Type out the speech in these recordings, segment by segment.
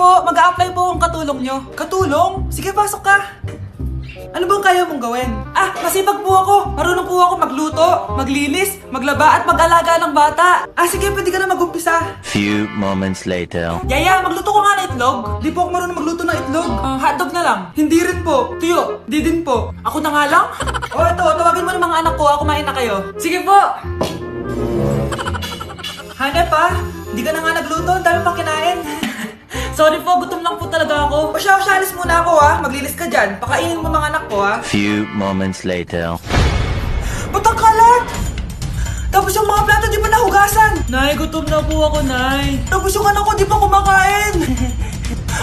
po, mag-a-apply po akong katulong nyo. Katulong? Sige, pasok ka. Ano bang kaya mong gawin? Masipag po ako. Marunong po ako magluto, maglinis, maglaba at mag-alaga ng bata. Sige, pwede ka na mag-umpisa. Few moments later. Yaya, magluto ko nga ng itlog. Di po ako marunong magluto ng itlog. Hotdog na lang. Hindi rin po. Tuyo, di din po. Ako na nga lang? Ito, tawagin mo ng mga anak ko. Kumain na kayo. Sige po. Hanep pa, di ka na nga nagluto. Ang dami pang kinain. Sorry po, gutom lang po talaga ako. Alis muna ako maglinis ka dyan. Pakainin mo mga anak ko Few moments later. Ba't ang kalat? Tapos yung mga plato di ba nahugasan? Nay, gutom na po ako, Nay. Tapos yung anak ko di pa kumakain.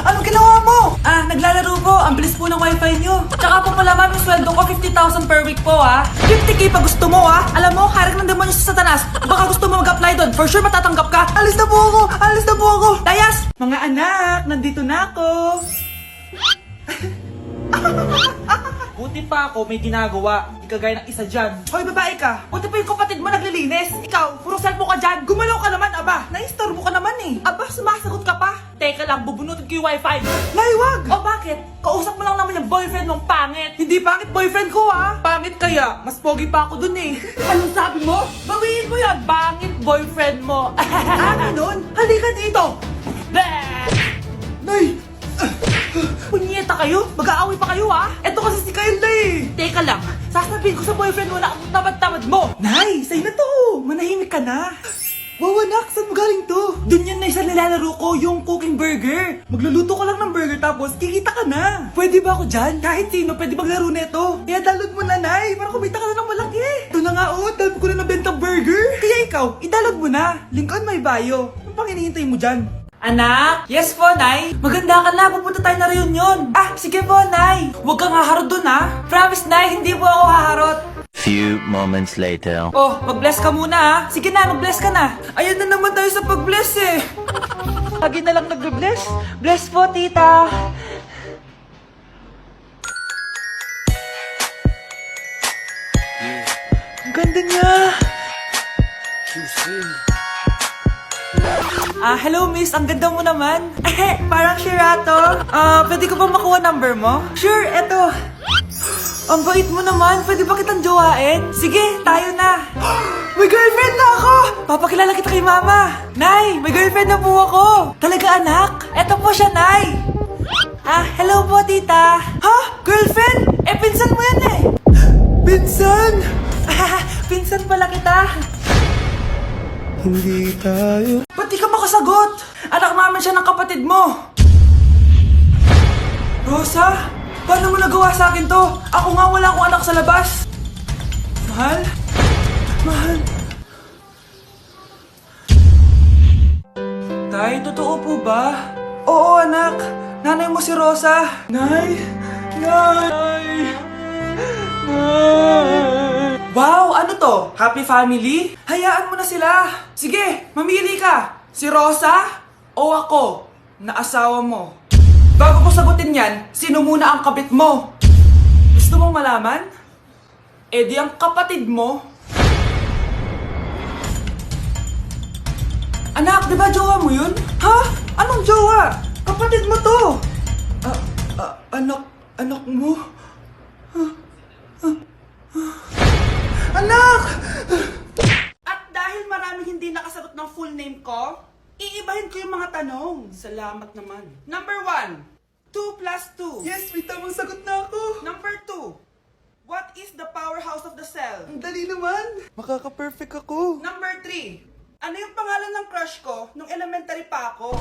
Anong ginawa mo? Naglalaro po. Ang bilis po ng wifi nyo. Tsaka po pala ma'am, yung sweldo ko 50,000 per week po 50k pa gusto mo Alam mo, harik ng demonyo sa Satanas. Baka gusto mo mag-apply doon. For sure matatanggap ka. Alis na po ako! Alis na po ako! Dayas! Mga anak, nandito na ako. Buti pa ako may ginagawa. Di kagaya ng isa dyan. Hoy, babae ka. Buti pa yung kapatid mo naglilinis. Ikaw, puro cellphone ka dyan. Gumalaw ka naman, aba. Naistorbo ka naman Aba, sumasagot ka pa. Teka lang, bubunutin ko yung wifi. Nay, wag! O bakit? Kausap mo lang naman yung boyfriend mong pangit. Hindi pangit boyfriend ko Pangit kaya. Mas pogi pa ako dun Anong sabi mo? Bawiin mo yan. Pangit boyfriend mo. Ganun? Halika dito. Nay! Punyeta kayo? Mag-aaway pa kayo Eto kasi si Kyle Teka lang, sasabihin ko sa boyfriend mo na ang tamad-tamad mo. Nay, sa'yo na to. Manahimik ka na. Wow, anak, saan mo galing to? Dun yan na isa nilalaro ko, yung cooking burger. Magluluto ka lang ng burger tapos kikita ka na. Pwede ba ako dyan? Kahit sino, pwede maglaro neto. Kaya download mo na, Nay, para kumita ka na ng malaki. Ito na nga dami ko na nabentang burger. Kaya ikaw, i-download mo na. Link on my bio. Ano pang hinihintay mo dyan? Anak? Yes po, Nay. Maganda ka na. Pupunta tayo na reunion. Sige po, Nay. Huwag kang haharot dun, Promise, Nay. Hindi po ako haharot. Few moments later. Mag-bless ka muna, Sige na, mag-bless ka na. Ayan na naman tayo sa pag-bless Lagi na lang nag-bless. Bless po, tita. Ang ganda niya. Hello miss, ang ganda mo naman. Parang Shirato. Pwede ko ba makuha number mo? Sure, eto. Ang bait mo naman, pwede ba kitang jowain? Sige, tayo na. May girlfriend na ako! Papakilala kita kay mama. Nay, may girlfriend na po ako. Talaga anak? Eto po siya, Nay. Hello po tita. Girlfriend? Pinsan mo yan Pinsan? Pinsan pala kita. Hindi tayo. Ba't di ka makasagot? Anak naman siya ng kapatid mo. Rosa? Paano mo nagawa sa akin to? Ako nga wala akong anak sa labas. Mahal? Mahal? Tay, totoo po ba? Oo, anak. Nanay mo si Rosa. Nay! Nay! Nay! Wow, ano to? Happy family? Hayaan mo na sila. Sige, mamili ka. Si Rosa o ako na asawa mo? Bago ko sagutin yan, sino muna ang kabit mo? Gusto mong malaman? Di ang kapatid mo. Anak, di ba jowa mo yun? Anong jowa? Kapatid mo to. Anak mo? Anak! At dahil maraming hindi nakasagot ng full name ko, iibahin ko yung mga tanong. Salamat naman. Number 1, 2 plus 2. Yes, may tamang sagot na ako. Number 2, what is the powerhouse of the cell? Ang dali naman. Makaka-perfect ako. Number 3, ano yung pangalan ng crush ko nung elementary pa ako?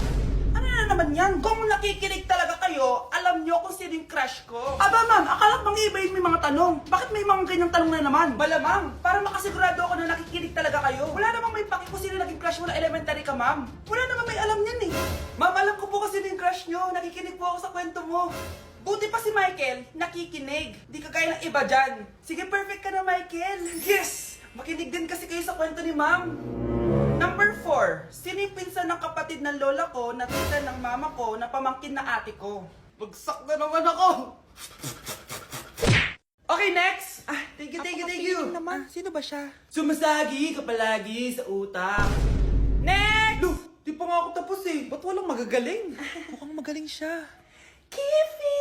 Ano na naman yan? Kung nakikinig talaga kayo, alam nyo kung sino yung crush ko. Aba ma'am, akala bang iibahin may mga tanong? Bakit may mga ganyang tanong na naman? Malamang, para makasigurado ako na nakikinig talaga kayo. Wala namang may paki kung sino naging crush mo na elementary ka ma'am. Wala namang may alam yan Ma'am, alam ko po kasi sino yung crush nyo. Nakikinig po ako sa kwento mo. Buti pa si Michael, nakikinig. Di kagaya ng iba dyan. Sige, perfect ka na Michael. Yes! Makinig din kasi kayo sa kwento ni ma'am. Number 4, sino yung pinsan ng kapatid ng lola ko na tita ng mama ko na pamangkin na ate ko? Bagsak na naman ako! Okay, next! Thank you! naman, sino ba siya? Sumasagi ka palagi sa utak. Next! Di pa nga ako tapos Ba't walang magagaling? Mukhang magaling siya. Kifi!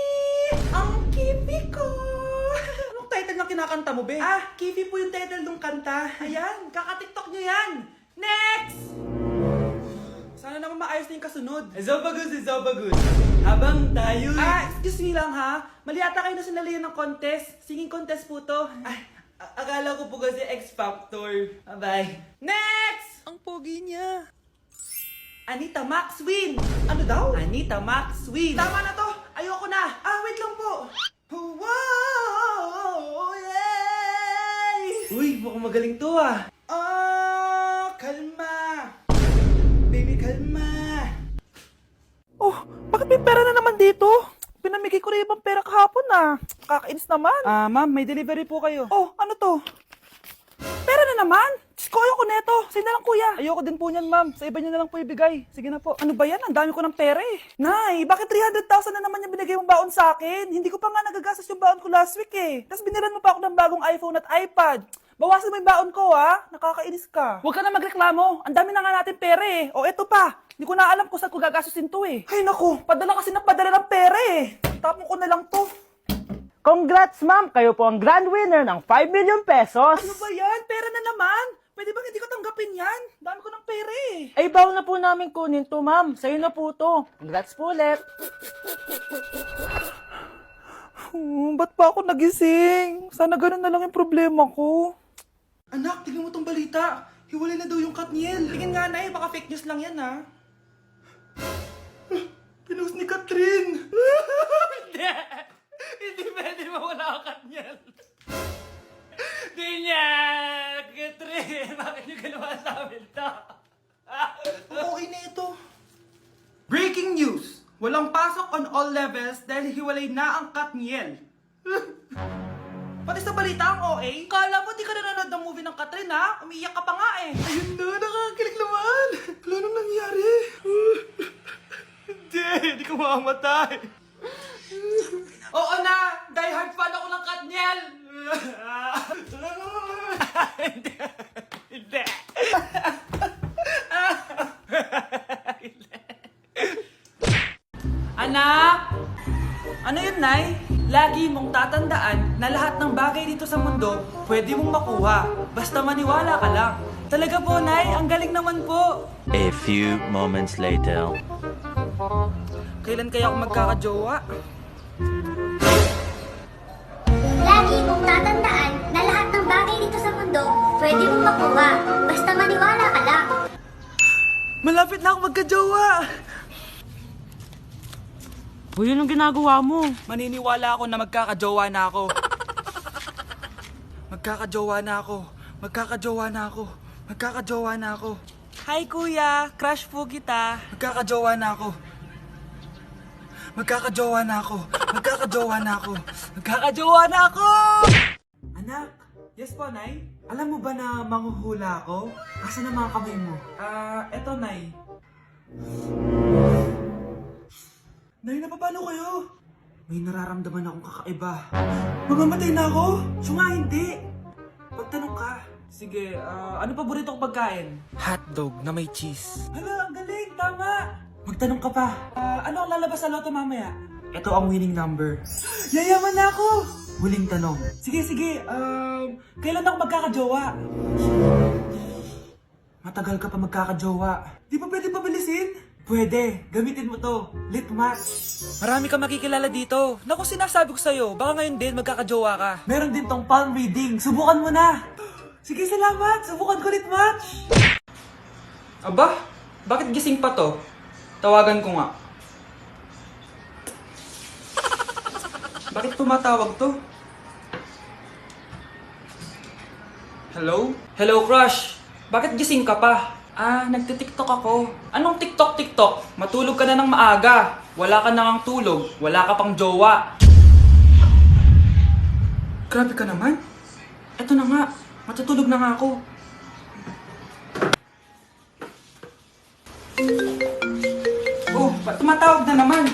Ang Kifi ko! Anong title ng kinakanta mo, be? Kifi po yung title ng kanta. Ayan, kaka-tiktok nyo yan. Next! Sana naman maayos na yung kasunod. Zobagus. Habang tayo Excuse me lang ha. Mali ata kayo na sinalihan ng contest. Singing contest po to. akala ko po kasi X Factor. Bye. Next! Ang pogi niya. Anita Max win! Ano daw? Anita Max win! Tama na to! Ayoko na! Wait lang po! Wow! Yay! Uy, mukhang magaling to Kalma! Baby, kalma! Oh, bakit may pera na naman dito? Pinamigay ko rin ibang pera kahapon Kakainis naman. Ma'am, may delivery po kayo. Oh, ano to? Pera na naman? Diyos ko, ayoko neto. Sa'yo na lang, kuya. Ayoko din po niyan, ma'am. Sa iba niyo na lang po ibigay. Sige na po. Ano ba yan? Ang dami ko ng pera eh. Nay, bakit 300,000 na naman yung binigay mong baon sa akin? Hindi ko pa nga nagagastos yung baon ko last week eh. Tapos binilan mo pa ako ng bagong iPhone at iPad. Bawasan mo yung baon ko, Nakakainis ka. Huwag ka na magreklamo. Ang dami na nga natin pera eh. O, eto pa. Hindi ko na alam kung saan ko gagastusin to eh. Ay, naku. Padala kasi ng padala ng pera eh. Tapon ko na lang to. Congrats, ma'am! Kayo po ang grand winner ng 5 million pesos. Ano ba yan? Pera na naman. Pwede bang hindi ko tanggapin yan? Dami ko ng pera eh. Ay, bawal na po namin kunin to, ma'am. Sa'yo na po to. Congrats po ulit. Ba't pa ako nagising? Sana ganun na lang yung problema ko. Anak, tignan mo tong balita. Hiwalay na daw yung Katniel. Tingin nga na baka fake news lang yan Pinost ni Catherine. Hindi pwede mawala ang Katniel. Di niya! Catherine, bakit niyo ginawa sa amin to? Okay na ito. Breaking news! Walang pasok on all levels dahil hiwalay na ang Katniel. Pati sa balita ang OA, kala mo di ka nanonood ng movie ng Catherine Umiiyak ka pa nga eh. Ayun na, nakakakilig naman. Wala nang nangyari. Hindi ko mamamatay. Oo na! Die hard fan ako ng Katniel! Hindi. Anak! Ano yun, Nay? Lagi mong tatandaan na lahat ng bagay dito sa mundo pwede mong makuha. Basta maniwala ka lang. Talaga po, Nay. Ang galing naman po. A few moments later. Kailan kaya ako magkakajowa? Lagi mong tatandaan na lahat ng bagay dito sa mundo pwede mong makuha. Basta maniwala ka lang. Malapit na ako magkajowa! Uy, yun ang ginagawa mo. Maniniwala ako na magkakajowa na ako. Magkakajowa na ako. Magkakajowa na ako. Magkakajowa na ako. Hi, kuya. Crush po kita. Magkakajowa na ako. Magkakajowa na ako. Magkakajowa na ako. Magkakajowa na ako! Anak, yes po, Nay? Alam mo ba na manghuhula ako? Asa na mga kamay mo? Eto, Nay. Nay, napapano kayo? May nararamdaman akong kakaiba. Mamamatay na ako? Siya nga hindi. Pagtanong ka. Sige, ano paborito kong pagkain? Hotdog na may cheese. Hala, ang galing, tama! Magtanong ka pa. Ano ang lalabas sa loto mamaya? Ito ang winning number. Yayaman na ako! Huling tanong. Sige. Kailan ako magkakajowa? Matagal ka pa magkakajowa. Di ba pwede pabilisin? Pwede. Gamitin mo to. Lit match. Marami ka makikilala dito. Naku, sinasabi ko sa'yo. Baka ngayon din magkakajowa ka. Meron din tong palm reading. Subukan mo na. Sige, salamat. Subukan ko lit match. Aba, bakit gising pa to? Tawagan ko nga. Bakit tumatawag to? Hello? Hello, crush. Bakit gising ka pa? Nagtitiktok ako. Anong TikTok? Matulog ka na ng maaga. Wala ka nang tulog. Wala ka pang jowa. Grabe ka naman. Eto na nga. Matutulog na nga ako. Oh, ba't tumatawag na naman?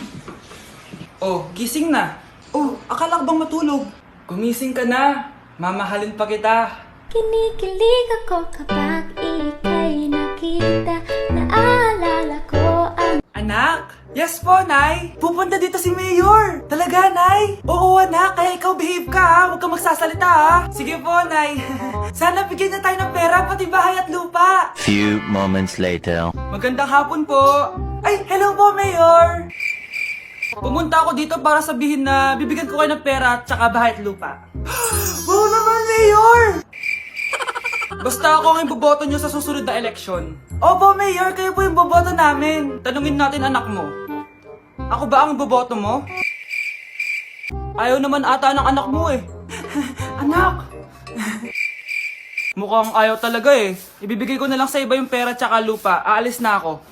Oh, gising na. Oh, akala ko bang matulog? Gumising ka na. Mamahalin pa kita. Kinikilig ako kapag ika'y nakita. Naalala ko ang Anak, Yes po, Nay. Pupunta dito si Mayor. Talaga, Nay? Oo, anak. Kaya ikaw behave ka, ha? Huwag kang magsasalita, ha? Sige po, Nay. Sana bigyan na tayo ng pera, pati bahay at lupa. Few moments later. Magandang hapon po. Ay, hello po, Mayor. Pumunta ako dito para sabihin na bibigyan ko kayo ng pera at saka bahay at lupa. Wow naman, Mayor! Basta ako ang iboboto nyo sa susunod na eleksyon. Opo, Mayor, kayo po yung boboto namin. Tanungin natin anak mo. Ako ba ang boboto mo? Ayaw naman ata ng anak mo eh. Anak! Mukhang ayaw talaga eh. Ibibigay ko na lang sa iba yung pera tsaka lupa. Aalis na ako.